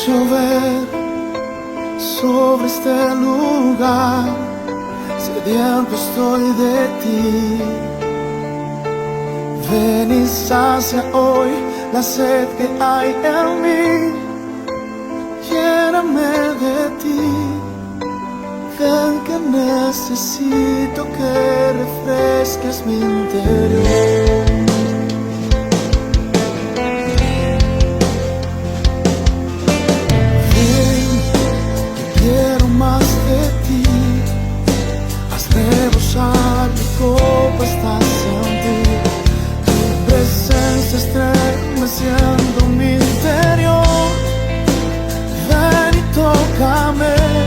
llover sobre este lugar, sediento estoy de ti. Ven y sacia hoy la sed que hay en mí, lléname de ti. Ven que necesito que refresques mi interior. Rebosar mi copa está en ti, tu presencia estremeciendo mi interior. Ven y tócame.